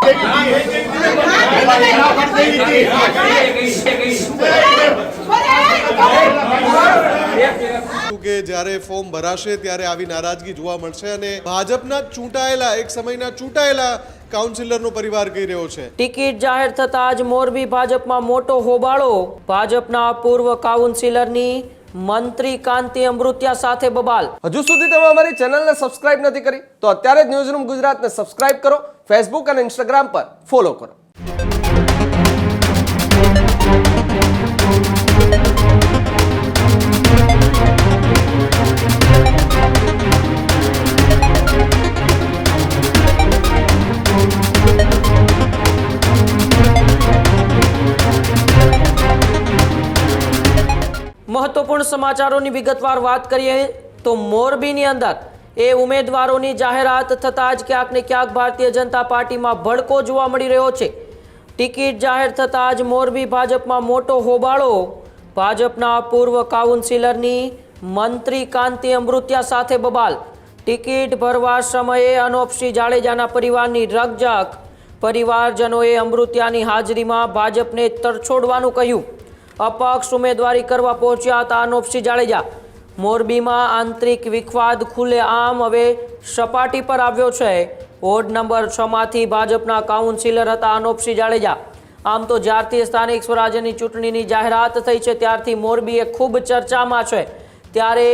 કે જ્યારે ફોર્મ ભરાશે ત્યારે આવી નારાજગી જોવા મળશે અને ભાજપના ચૂંટાયેલા એક સમયના ચૂંટાયેલા કાઉન્સિલરનો પરિવાર કહી રહ્યો છે ટિકિટ જાહેર થતા જ મોરબી ભાજપમાં મોટો હોબાળો ભાજપના પૂર્વ કાઉન્સિલરની મંત્રી કાંતિ અમૃતિયા સાથે બબાલ। હજુ સુધી તમે અમારી ચેનલને સબસ્ક્રાઇબ નથી કરી તો અત્યારે જ ન્યૂઝરૂમ ગુજરાતને સબસ્ક્રાઇબ કરો, ફેસબુક અને ઇન્સ્ટાગ્રામ પર ફોલો કરો। મહત્વપૂર્ણ સમાચારોની વિગતવાર વાત કરીએ તો મોરબીની અંદર એ ઉમેદવારોની જાહેરાત થતાં જ ક્યાંક ને ક્યાંક ભારતીય જનતા પાર્ટીમાં ભડકો જોવા મળી રહ્યો છે। ટિકિટ જાહેર થતાં જ મોરબી ભાજપમાં મોટો હોબાળો ભાજપના પૂર્વ કાઉન્સિલરની મંત્રી કાંતિ અમૃતિયા સાથે બબાલ। ટિકિટ ભરવા સમયે અનોપસિંહ જાડેજાના પરિવારની રકઝક, પરિવારજનોએ અમૃતિયાની હાજરીમાં ભાજપને તરછોડવાનું કહ્યું। અપક્ષ ઉમેદવારી કરવા પહોંચ્યા હતા અનોપસિંહ જાડેજા। મોરબીમાં આંતરિક વિખવાદ ખુલ્લેઆમ હવે સપાટી પર આવ્યો છે। વોર્ડ નંબર 6 માંથી ભાજપના કાઉન્સિલર હતા અનોપસિંહ જાડેજા। આમ તો જ્યારથી સ્થાનિક સ્વરાજ્યની ચૂંટણીની જાહેરાત થઈ છે ત્યારથી મોરબી એ ખૂબ ચર્ચામાં છે। ત્યારે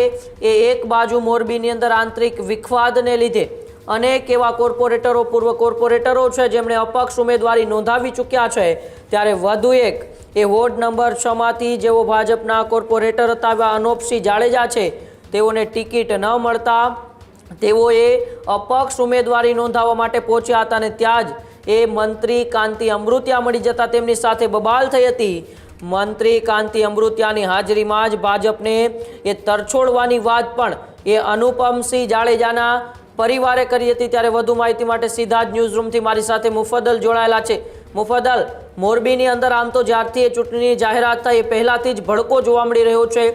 એ એક બાજુ મોરબીની અંદર આંતરિક વિખવાદને લીધે અનેક એવા કોર્પોરેટરો, પૂર્વ કોર્પોરેટરો છે જેમણે અપક્ષ ઉમેદવારી નોંધાવી ચૂક્યા છે। ત્યારે વધુ એક એ વોર્ડ નંબર 6 માંથી જેઓ ભાજપના કોર્પોરેટર હતા અનોપસિંહ જાડેજા છે તેઓને ટિકિટ ન મળતા તેઓએ અપક્ષ ઉમેદવારી નોંધાવવા માટે પહોંચ્યા હતા અને ત્યાં જ એ મંત્રી કાંતિ અમૃતિયા મળી જતા તેમની સાથે બબાલ થઈ હતી। મંત્રી કાંતિ અમૃતિયાની હાજરીમાં જ ભાજપને એ તરછોડવાની વાત પણ એ અનુપમસિંહ જાડેજાના પરિવારે કરી હતી। ત્યારે વધુ માહિતી માટે સીધા જ ન્યૂઝરૂમથી મારી સાથે મુફદ્દલ જોડાયેલા છે। મુફદ્દલ, મોરબીની અંદર આમ તો જ્યારથી એ ચૂંટણીની જાહેરાત થઈ એ પહેલાથી જ ભડકો જોવા મળી રહ્યો છે,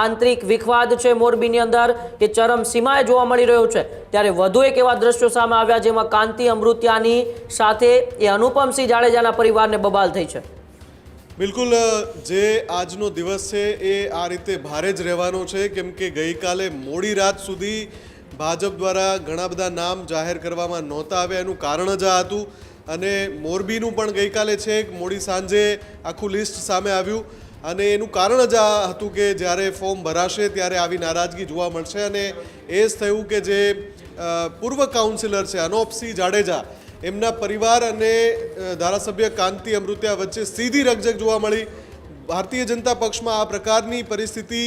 આંતરિક વિખવાદ છે મોરબીની અંદર એ ચરમસીમાએ જોવા મળી રહ્યો છે। ત્યારે વધુ એક એવા દ્રશ્યો સામે આવ્યા જેમાં કાંતિ અમૃતિયાની સાથે એ અનુપમસિંહ જાડેજાના પરિવારને બબાલ થઈ છે। બિલકુલ, જે આજનો દિવસ છે એ આ રીતે ભારે જ રહેવાનો છે કેમ કે ગઈકાલે મોડી રાત સુધી ભાજપ દ્વારા ઘણા બધા નામ જાહેર કરવામાં નહોતા આવ્યા। એનું કારણ જ આ હતું અને મોરબીનું પણ ગઈકાલે છે મોડી સાંજે આખું લિસ્ટ સામે આવ્યું અને એનું કારણ જ આ હતું કે જ્યારે ફોર્મ ભરાશે ત્યારે આવી નારાજગી જોવા મળશે અને એ જ થયું કે જે પૂર્વ કાઉન્સિલર છે અનોપસિંહ જાડેજા એમના પરિવાર અને ધારાસભ્ય કાંતિ અમૃતિયા વચ્ચે સીધી રકઝક જોવા મળી। ભારતીય જનતા પક્ષમાં આ પ્રકારની પરિસ્થિતિ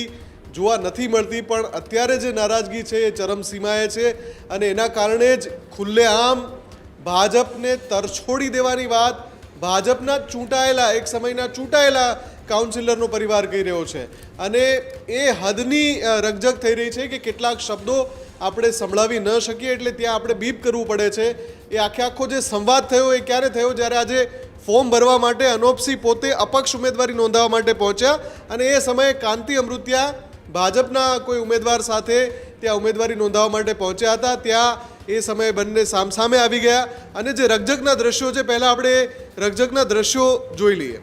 જોવા નથી મળતી પણ અત્યારે જે નારાજગી છે એ ચરમસીમાએ છે અને એના કારણે જ ખુલ્લેઆમ ભાજપને તરછોડી દેવાની વાત ભાજપના ચૂંટાયેલા એક સમયના ચૂંટાયેલા કાઉન્સિલરનો પરિવાર કહી રહ્યો છે અને એ હદની રકઝક થઈ રહી છે કે કેટલાક શબ્દો આપણે સંભળાવી ન શકીએ એટલે ત્યાં આપણે બીપ કરવું પડે છે। એ આખો જે સંવાદ થયો એ ક્યારે થયો જ્યારે આજે ફોર્મ ભરવા માટે અનોપસિંહ પોતે અપક્ષ ઉમેદવારી નોંધાવવા માટે પહોંચ્યા અને એ સમયે કાંતિ અમૃતિયા ભાજપના કોઈ ઉમેદવાર સાથે ત્યાં ઉમેદવારી નોંધાવવા માટે પહોંચ્યા હતા। ત્યાં એ સમયે બંને સામસામે આવી ગયા અને જે રકઝકના દ્રશ્યો છે પહેલા આપણે રકઝકના દ્રશ્યો જોઈ લઈએ।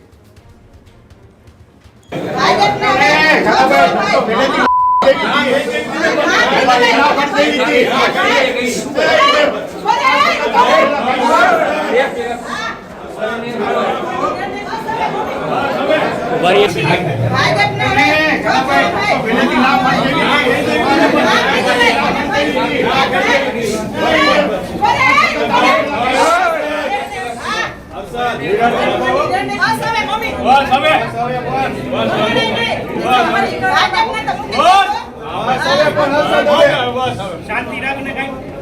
શાંતિ રાખને કઈ શાંતિ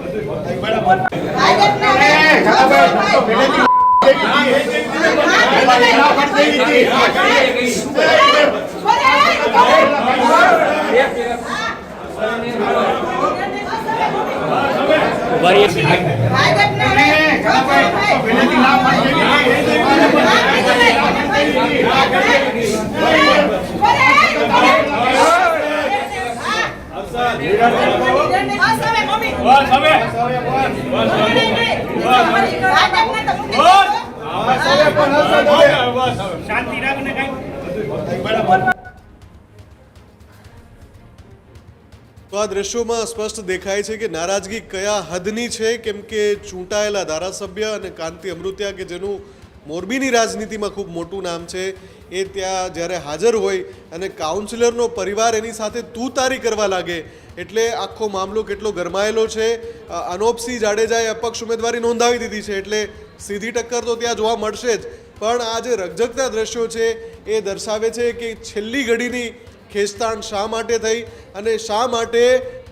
તો આ દ્રશ્યોમાં સ્પષ્ટ દેખાય છે કે નારાજગી કયા હદની છે, કેમ કે ચૂંટાયેલા ધારાસભ્ય અને કાંતિ અમૃતિયા કે જેનું મોરબીની રાજનીતિમાં ખૂબ મોટું નામ છે, એ ત્યાં જ્યારે હાજર હોય અને કાઉન્સિલરનો પરિવાર એની સાથે તુતારી કરવા લાગે એટલે આખો મામલો કેટલો ગરમાયેલો છે. અનોપસિંહ જાડેજાએ અપક્ષ ઉમેદવારી નોંધાવી દીધી છે એટલે સીધી ટક્કર તો ત્યાં જોવા મળશે જ, પણ આ જે રકઝકતા દ્રશ્યો છે એ દર્શાવે છે કે છેલ્લી ઘડીની ખેંચતાણ શા માટે થઈ અને શા માટે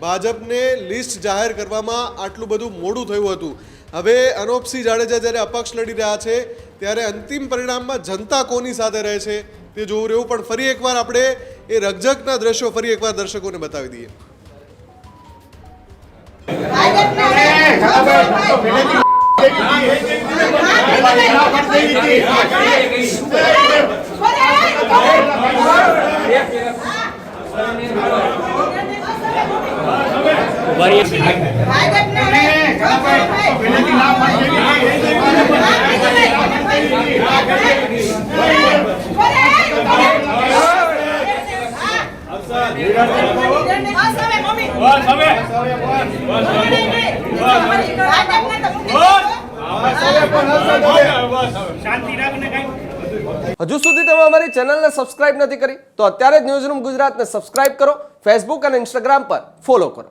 ભાજપને લિસ્ટ જાહેર કરવામાં આટલું બધું મોડું થયું હતું. હવે અનોપસિંહ જાડેજા જ્યારે અપક્ષ લડી રહ્યા છે ત્યારે અંતિમ પરિણામમાં જનતા કોની સાથે રહે છે તે જોવું રહ્યું. પણ ફરી એકવાર આપણે એ રકઝકના દ્રશ્યો ફરી એકવાર દર્શકોને બતાવી દઈએ. શાંતિ રાખને કઈ હજુ સુધી તમે અમારી ચેનલને સબસ્ક્રાઇબ નથી કરી તો અત્યારે જ ન્યૂઝરૂમ ગુજરાતને સબસ્ક્રાઇબ કરો, ફેસબુક અને ઇન્સ્ટાગ્રામ પર ફોલો કરો.